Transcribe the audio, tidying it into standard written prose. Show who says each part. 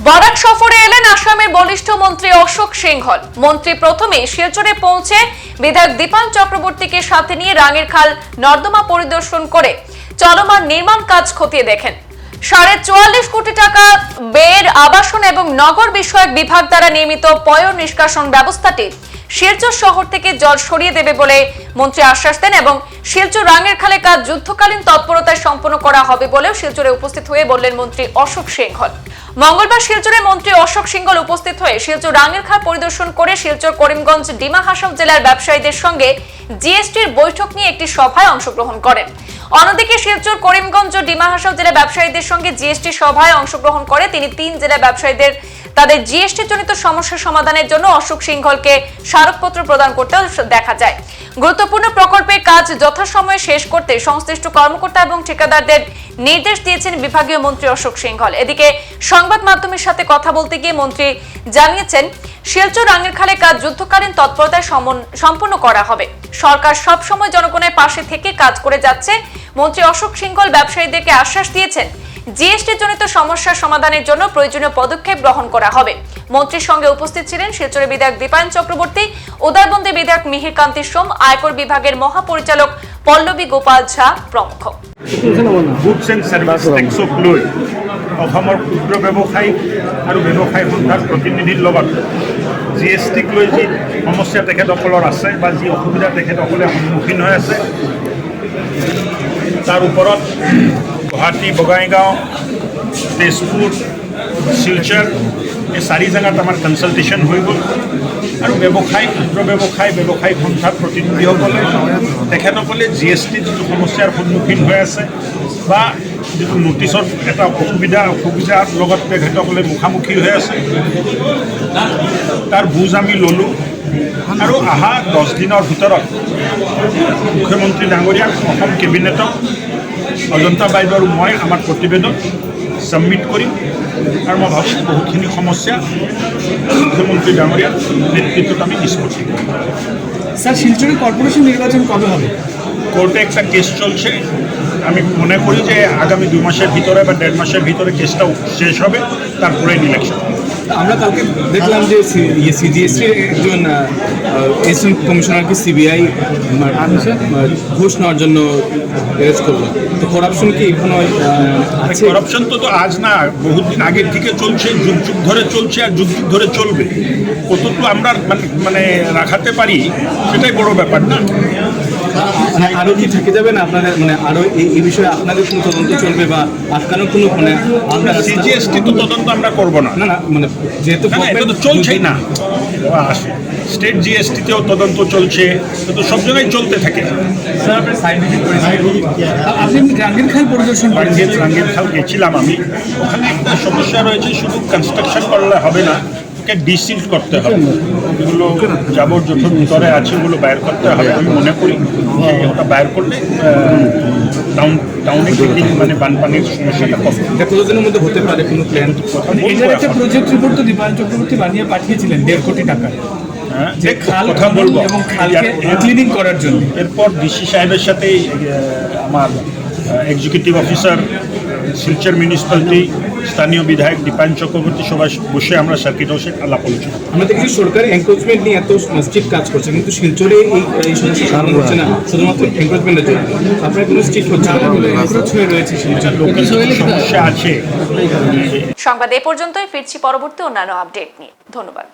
Speaker 1: বরাক সফরে এলেন আসামের বলিষ্ঠ মন্ত্রী অশোক সিংহল। মন্ত্রী প্রথমে শিলচরে পৌঁছে বিধায়ক দীপায়ন চক্রবর্তীকে সাথে নিয়ে রাঙ্গিরখাল নর্দমা পরিদর্শন করে চলমান নির্মাণ কাজ খতিয়ে দেখেন। ৪.৫ কোটি টাকা ব্যয়ের আবাসন এবং নগর বিষয়ক বিভাগ দ্বারা নির্মিত পয় নিষ্কাশন ব্যবস্থাটি শিলচর শহর থেকে জল সরিয়ে দেবে বলে মন্ত্রী আশ্বাস দেন এবং শিলচর রাঙ্গিরখালে কাজ যুদ্ধকালীন তৎপরতায় সম্পন্ন করা হবে বলেও শিলচরে উপস্থিত হয়ে বললেন মন্ত্রী অশোক সিংহল। মঙ্গলবার শিলচরে মন্ত্রী অশোক সিংহল উপস্থিত হয়ে শিলচর রাঙ্গিরখাল পরিদর্শন করে শিলচর করিমগঞ্জ ডিমা হাসাও জেলার ব্যবসায়ীদের সঙ্গে জিএসটির বৈঠক নিয়ে একটি সভায় অংশগ্রহণ করেন। অন্যদিকে শিলচর করিমগঞ্জ ও ডিমা হাসাও জেলা ব্যবসায়ীদের সঙ্গে জিএসটি সভায় অংশগ্রহণ করে তিনি 3 জেলা ব্যবসায়ীদের তাদের জিএসটি জনিত সমস্যা সমাধানের জন্য অশোক সিংহলকে স্মারকপত্র প্রদান করতে দেখা যায়। গুরুত্বপূর্ণ প্রকল্পের কাজ যথাসময়ে শেষ করতে সংশ্লিষ্ট কর্মকর্তা এবং ঠিকাদারদের নির্দেশ দিয়েছেন বিভাগীয় মন্ত্রী অশোক সিংহল। এদিকে সংবাদ মাধ্যমের সাথে কথা বলতে গিয়ে মন্ত্রী জানিয়েছেন, শিলচর রাঙ্গিরখালে কাজ যুদ্ধকালীন তৎপরতায় সম্পন্ন করা হবে। সরকার সব সময় জনগণের পাশে থেকে কাজ করে যাচ্ছে। মন্ত্রী অশোক সিংহল ব্যবসায়ীদেরকে আশ্বাস দিয়েছেন, জিএসটি জনিত সমস্যা সমাধানের জন্য প্রয়োজনীয় পদক্ষেপ গ্রহণ করা হবে। মন্ত্রীর সঙ্গে উপস্থিত ছিলেন শিলচরের বিধায়ক দীপায়ন চক্রবর্তী, উদয়বন্দী বিধায়ক মিহির কান্তি সোম, আয়কর বিভাগের মহাপরিচালক পল্লবী গোপাল ঝা প্রমুখ।
Speaker 2: গুডছ এণ্ড সাৰ্ভিচ টেক্সক লৈ অসমৰ ক্ষুদ্ৰ ব্যৱসায়ী আৰু ব্যৱসায়ী সন্থাৰ প্ৰতিনিধিৰ লগত জিএছটিক লৈ যি সমস্যা তেখেতসকলৰ আছে বা যি অসুবিধা তেখেতসকলে সন্মুখীন হৈ আছে তাৰ ওপৰত গুৱাহাটী, বঙাইগাঁও, তেজপুৰ, শিলচৰ এই 4 জেগাত আমাৰ কনচালটেশ্যন হৈ গ'ল আৰু ব্যৱসায়ী ক্ষুদ্ৰ ব্যৱসায়ী সন্থাৰ প্ৰতিনিধিসকলে তেখেতসকলে জিএছটিৰ যিটো সমস্যাৰ সন্মুখীন হৈ আছে বা যিটো নটিছৰ এটা অসুবিধাৰ লগত তেখেতসকলে মুখামুখি হৈ আছে তাৰ বুজ আমি ল'লোঁ আৰু অহা 10 দিনৰ ভিতৰত মুখ্যমন্ত্ৰী ডাঙৰীয়াক, অসম কেবিনেটক, অজন্তা বাইদেউ আৰু মই আমাৰ প্ৰতিবেদন সাবমিট কৰিম আৰু মই ভাবিছোঁ বহুতখিনি সমস্যা মুখ্যমন্ত্রী ডাঙরিয়ার নেতৃত্বত আমি নিষ্পত্তি করব।
Speaker 3: স্যার, শিলচরে কর্পোরেশন নির্বাচন কবে হবে?
Speaker 2: কোর্টে একটা কেস চলছে, আমি মনে করি যে আগামী 2 মাসের ভিতরে বা 1.5 মাসের ভিতরে কেসটা শেষ হবে, তারপরে ইলেকশন।
Speaker 3: আমরা কালকে দেখলাম যে সিজিএসটির একজন অ্যাসিস্ট্যান্ট কমিশনারকে সিবিআই ঘুষ নেওয়ার জন্য অ্যারেস্ট করলো। তো করাপশন কি এখনো আছে?
Speaker 2: করাপশন তো আজ না, বহুদিন আগের থেকে চলছে, যুগ ধরে চলছে আর যুগ ধরে চলবে। কতটুকু আমরা মানে রাখাতে পারি সেটাই বড় ব্যাপার না।
Speaker 3: আরও কি থেকে যাবে না আপনাদের, মানে আরও এই বিষয়ে আপনাদের কোনো তদন্ত চলবে বা আটকানোর কোনো মানে আমরা
Speaker 2: সিজিএসটি তো তদন্ত আমরা করবো না,
Speaker 3: না মানে যেহেতু
Speaker 2: এটা তো চলছেই না। স্টেট জিএসটিতেও তদন্ত চলছে, তো সব জায়গায় চলতে থাকে।
Speaker 3: আপনি রাঙ্গিরখাল পরিদর্শন
Speaker 2: রাঙ্গিরখাল গেছিলাম আমি, ওখানে একটা সমস্যা রয়েছে, শুধু কনস্ট্রাকশন করলে হবে না, ওকে ডিসিল্ড করতে হবে। এগুলো জাবর জোথর ভিতরে আছে, ওগুলো বাইর করতে হবে। আমি মনে করি ওটা বাইর করলে টাউনে মানে বানপানির সমস্যাটা কম।
Speaker 3: কতদিনের মধ্যে হতে পারে কোনো প্ল্যান? একটা প্রজেক্ট রিপোর্ট তো দীপায়ন চক্রবর্তী বানিয়ে পাঠিয়েছিলেন 1.5 কোটি টাকা, যে খাল
Speaker 2: কথা বলবো
Speaker 3: এবং খালকে ক্লিনিং করার জন্য।
Speaker 2: এরপর ডিসি সাহেবের সাথে আমার এক্সিকিউটিভ অফিসার, শিলচর মিউনিসিপ্যালিটি, স্থানীয় বিধায়ক দীপায়ন চক্রবর্তী সবাই বসে আমরা সার্কিট হাউসে আলাপ আলোচনা।
Speaker 3: আমরা দেখছি সরকার এনক্রোচমেন্ট নিয়ে এত স্ট্রিক্ট কাজ করছে, কিন্তু শিলচরে এই সমস্যা সামনে হচ্ছে না, শুধুমাত্র এনক্রোচমেন্টের জন্য। আপনার কোনো স্ট্রিক্ট হচ্ছে না, এনক্রোচ হয়ে রয়েছে শিলচর,
Speaker 2: লোকাল সমস্যা আছে।
Speaker 1: সংবাদ এ পর্যন্তই, ফিরছি পরবর্তী অন্যান্য আপডেট নিয়ে। ধন্যবাদ।